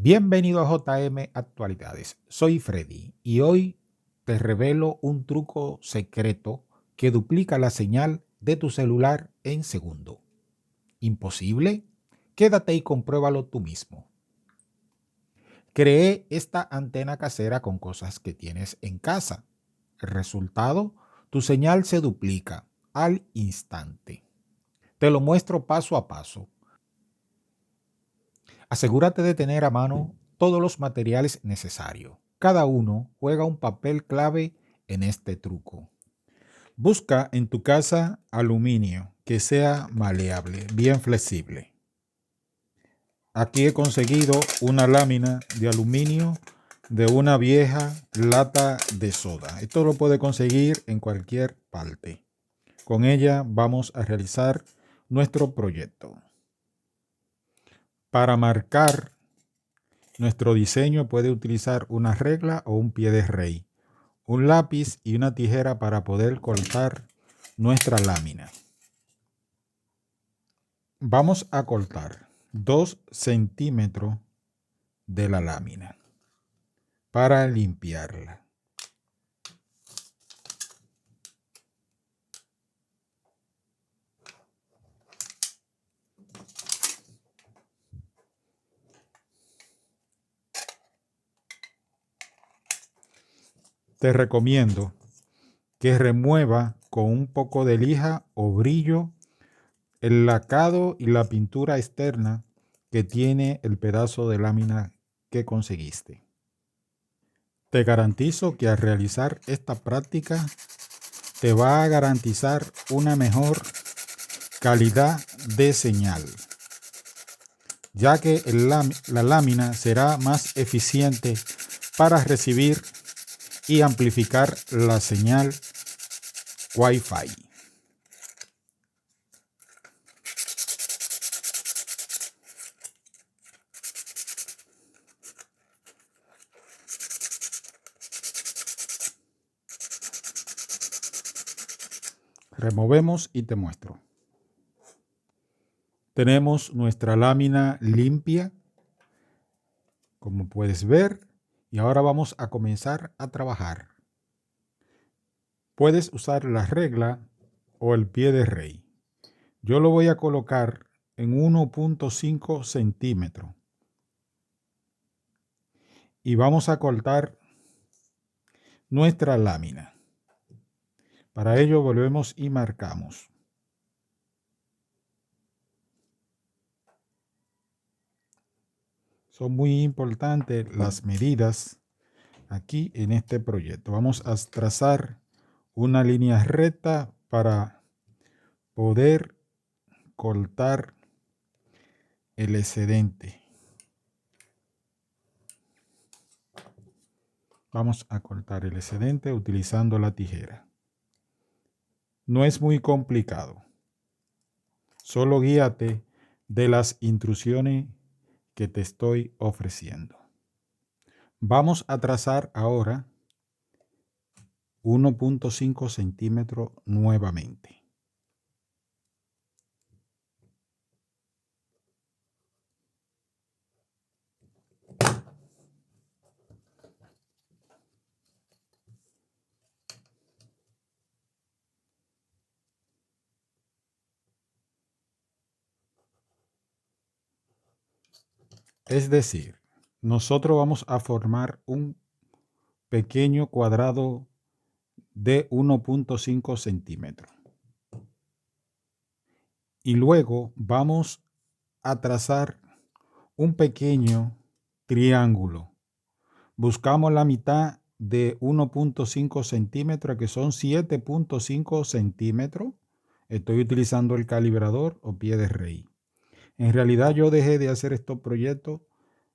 Bienvenido a JM Actualidades. Soy Freddy y hoy te revelo un truco secreto que duplica la señal de tu celular en segundo. ¿Imposible? Quédate y compruébalo tú mismo. Creé esta antena casera con cosas que tienes en casa. El resultado, tu señal se duplica al instante. Te lo muestro paso a paso. Asegúrate de tener a mano todos los materiales necesarios. Cada uno juega un papel clave en este truco. Busca en tu casa aluminio que sea maleable, bien flexible. Aquí he conseguido una lámina de aluminio de una vieja lata de soda. Esto lo puede conseguir en cualquier parte. Con ella vamos a realizar nuestro proyecto. Para marcar nuestro diseño puede utilizar una regla o un pie de rey, un lápiz y una tijera para poder cortar nuestra lámina. Vamos a cortar 2 centímetros de la lámina para limpiarla. Te recomiendo que remueva con un poco de lija o brillo el lacado y la pintura externa que tiene el pedazo de lámina que conseguiste. Te garantizo que al realizar esta práctica te va a garantizar una mejor calidad de señal, ya que la lámina será más eficiente para recibir y amplificar la señal Wi-Fi. Removemos y te muestro. Tenemos nuestra lámina limpia, como puedes ver, y ahora vamos a comenzar a trabajar. Puedes usar la regla o el pie de rey. Yo lo voy a colocar en 1.5 centímetros y vamos a cortar nuestra lámina. Para ello volvemos y marcamos. Son muy importantes las medidas aquí en este proyecto. Vamos a trazar una línea recta para poder cortar el excedente. Vamos a cortar el excedente utilizando la tijera. No es muy complicado. Solo guíate de las instrucciones que te estoy ofreciendo. Vamos a trazar ahora 1.5 centímetros nuevamente. Es decir, nosotros vamos a formar un pequeño cuadrado de 1.5 centímetros. Y luego vamos a trazar un pequeño triángulo. Buscamos la mitad de 1.5 centímetros, que son 7.5 centímetros. Estoy utilizando el calibrador o pie de rey. En realidad yo dejé de hacer estos proyectos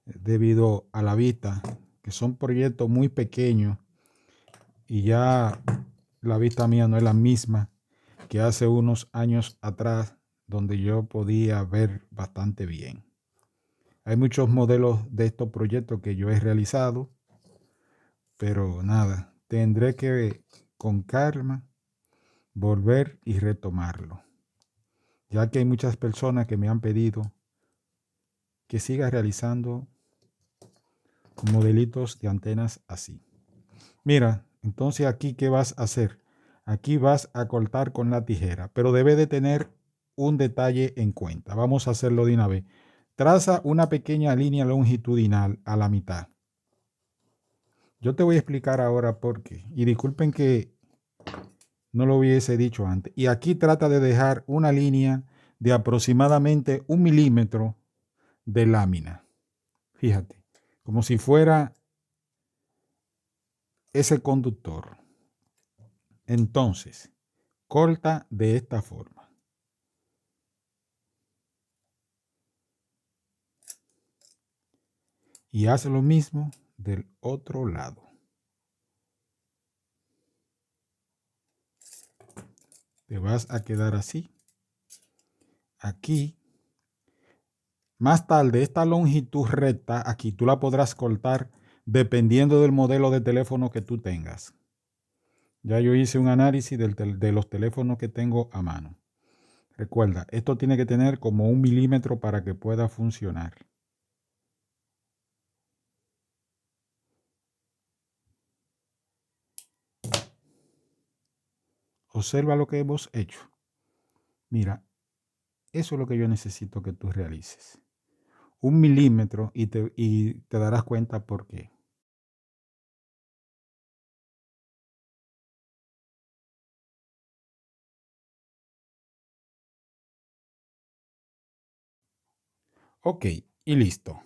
debido a la vista, que son proyectos muy pequeños y ya la vista mía no es la misma que hace unos años atrás, donde yo podía ver bastante bien. Hay muchos modelos de estos proyectos que yo he realizado, pero nada, tendré que con calma volver y retomarlo, ya que hay muchas personas que me han pedido que siga realizando modelitos de antenas así. Mira, entonces aquí, ¿qué vas a hacer? Aquí vas a cortar con la tijera, pero debe de tener un detalle en cuenta. Vamos a hacerlo de una vez. Traza una pequeña línea longitudinal a la mitad. Yo te voy a explicar ahora por qué. Y disculpen que no lo hubiese dicho antes. Y aquí trata de dejar una línea de aproximadamente 1 milímetro de lámina. Fíjate, como si fuera ese conductor. Entonces, corta de esta forma. Y haz lo mismo del otro lado. Te vas a quedar así. Aquí. Más tarde, esta longitud recta, aquí tú la podrás cortar dependiendo del modelo de teléfono que tú tengas. Ya yo hice un análisis de los teléfonos que tengo a mano. Recuerda, esto tiene que tener como 1 milímetro para que pueda funcionar. Observa lo que hemos hecho. Mira, eso es lo que yo necesito que tú realices. 1 milímetro y te darás cuenta por qué. Ok, y listo.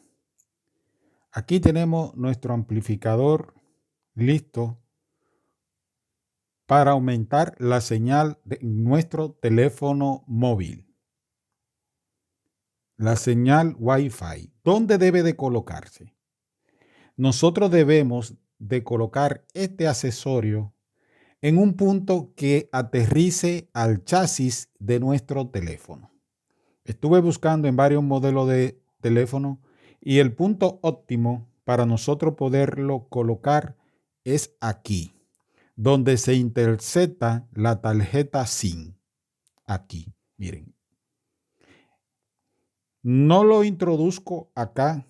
Aquí tenemos nuestro amplificador listo para aumentar la señal de nuestro teléfono móvil. La señal Wi-Fi. ¿Dónde debe de colocarse? Nosotros debemos de colocar este accesorio en un punto que aterrice al chasis de nuestro teléfono. Estuve buscando en varios modelos de teléfono y el punto óptimo para nosotros poderlo colocar es aquí, donde se intersecta la tarjeta SIM. Aquí, miren. No lo introduzco acá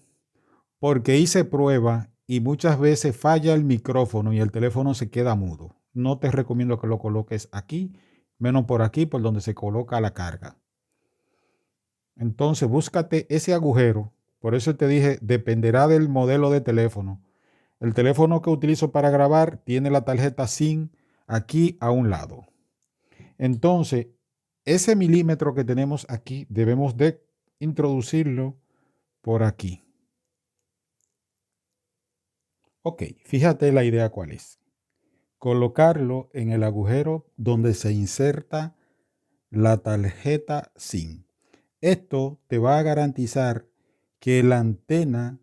porque hice prueba y muchas veces falla el micrófono y el teléfono se queda mudo. No te recomiendo que lo coloques aquí, menos por aquí, por donde se coloca la carga. Entonces, búscate ese agujero. Por eso te dije, dependerá del modelo de teléfono. El teléfono que utilizo para grabar tiene la tarjeta SIM aquí a un lado. Entonces, ese milímetro que tenemos aquí, debemos de introducirlo por aquí. Ok, fíjate la idea cuál es. Colocarlo en el agujero donde se inserta la tarjeta SIM. Esto te va a garantizar que la antena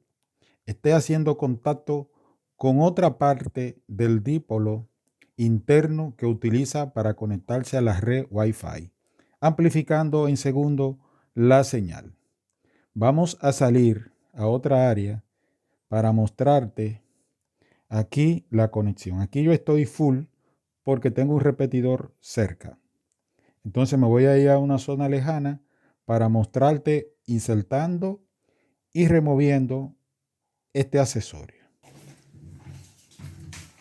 esté haciendo contacto con otra parte del dipolo interno que utiliza para conectarse a la red Wi-Fi, amplificando en segundo la señal. Vamos a salir a otra área para mostrarte aquí la conexión. Aquí yo estoy full porque tengo un repetidor cerca. Entonces me voy a ir a una zona lejana para mostrarte insertando y removiendo este accesorio.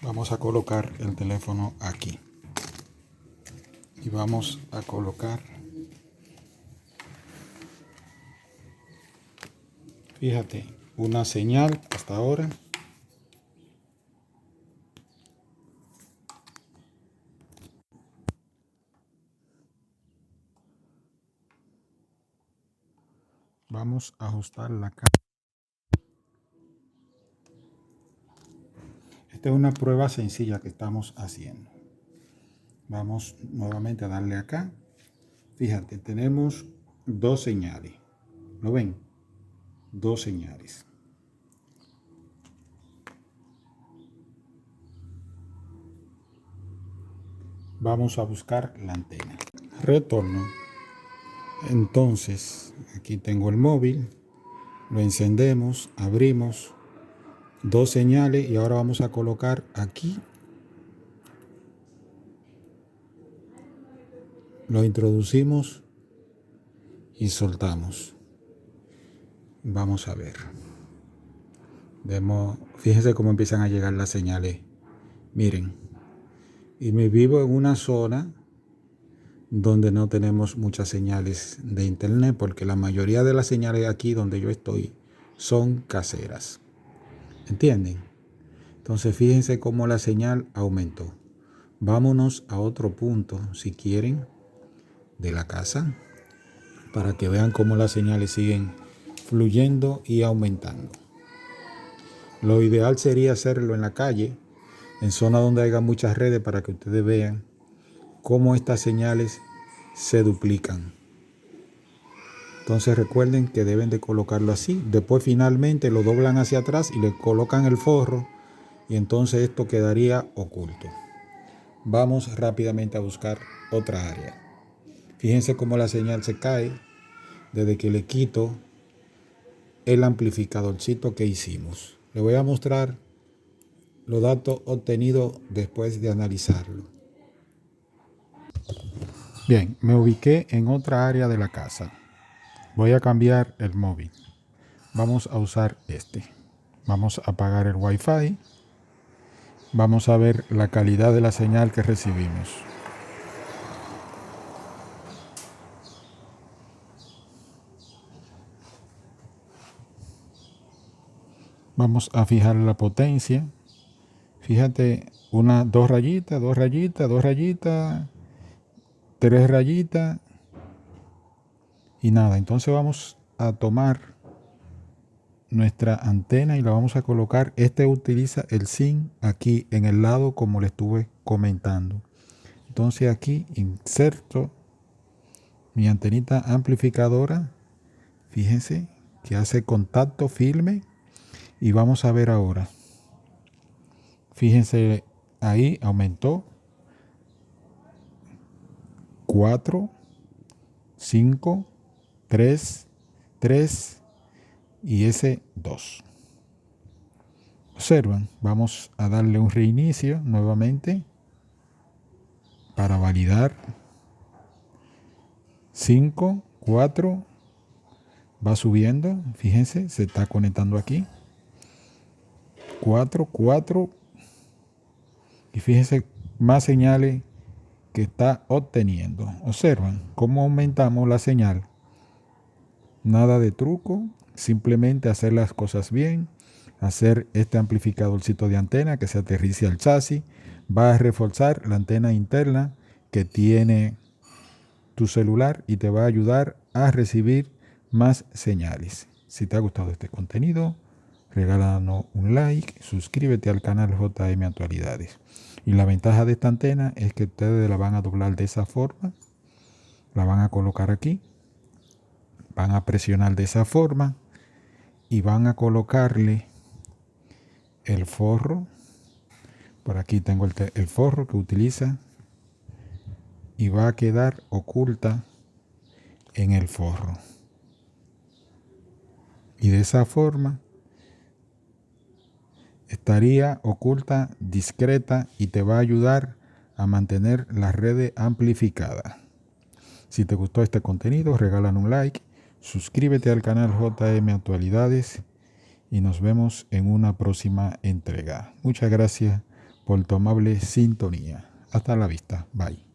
Vamos a colocar el teléfono aquí y vamos a colocar, fíjate, una señal hasta ahora. Vamos a ajustar la cámara. Esta es una prueba sencilla que estamos haciendo. Vamos nuevamente a darle acá. Fíjate, tenemos dos señales. ¿Lo ven? Dos señales. Vamos a buscar la antena. Retorno. Entonces, aquí tengo el móvil. Lo encendemos, abrimos. Dos señales y ahora vamos a colocar aquí. Lo introducimos y soltamos. Vamos a ver. Fíjense cómo empiezan a llegar las señales. Miren, y me vivo en una zona donde no tenemos muchas señales de internet, porque la mayoría de las señales aquí donde yo estoy son caseras. ¿Entienden? Entonces fíjense cómo la señal aumentó. Vámonos a otro punto, si quieren, de la casa, para que vean cómo las señales siguen fluyendo y aumentando. Lo ideal sería hacerlo en la calle, en zona donde haya muchas redes, para que ustedes vean cómo estas señales se duplican. Entonces recuerden que deben de colocarlo así. Después finalmente lo doblan hacia atrás y le colocan el forro, y entonces esto quedaría oculto. Vamos rápidamente a buscar otra área. Fíjense cómo la señal se cae desde que le quito el amplificadorcito que hicimos. Le voy a mostrar los datos obtenidos después de analizarlo. Bien, me ubiqué en otra área de la casa. Voy a cambiar el móvil. Vamos a usar este. Vamos a apagar el Wi-Fi. Vamos a ver la calidad de la señal que recibimos. Vamos a fijar la potencia. Fíjate, dos rayitas, 3 rayitas y nada. Entonces vamos a tomar nuestra antena y la vamos a colocar. Este utiliza el zinc aquí en el lado, como le estuve comentando. Entonces aquí inserto mi antenita amplificadora. Fíjense que hace contacto firme, y vamos a ver ahora. Fíjense, ahí aumentó 4, 5, 3, 3 y ese 2. Observan, vamos a darle un reinicio nuevamente para validar. 5, 4, va subiendo, fíjense, se está conectando aquí. 4, 4, y fíjense más señales que está obteniendo. Observan cómo aumentamos la señal. Nada de truco, simplemente hacer las cosas bien, hacer este amplificadorcito de antena que se aterrice al chasis. Va a reforzar la antena interna que tiene tu celular y te va a ayudar a recibir más señales. Si te ha gustado este contenido, regálanos un like, suscríbete al canal JM Actualidades. Y la ventaja de esta antena es que ustedes la van a doblar de esa forma, la van a colocar aquí, van a presionar de esa forma y van a colocarle el forro. Por aquí tengo el forro que utiliza, y va a quedar oculta en el forro. Y de esa forma estaría oculta, discreta, y te va a ayudar a mantener la red amplificada. Si te gustó este contenido, regálanos un like, suscríbete al canal JM Actualidades y nos vemos en una próxima entrega. Muchas gracias por tu amable sintonía. Hasta la vista. Bye.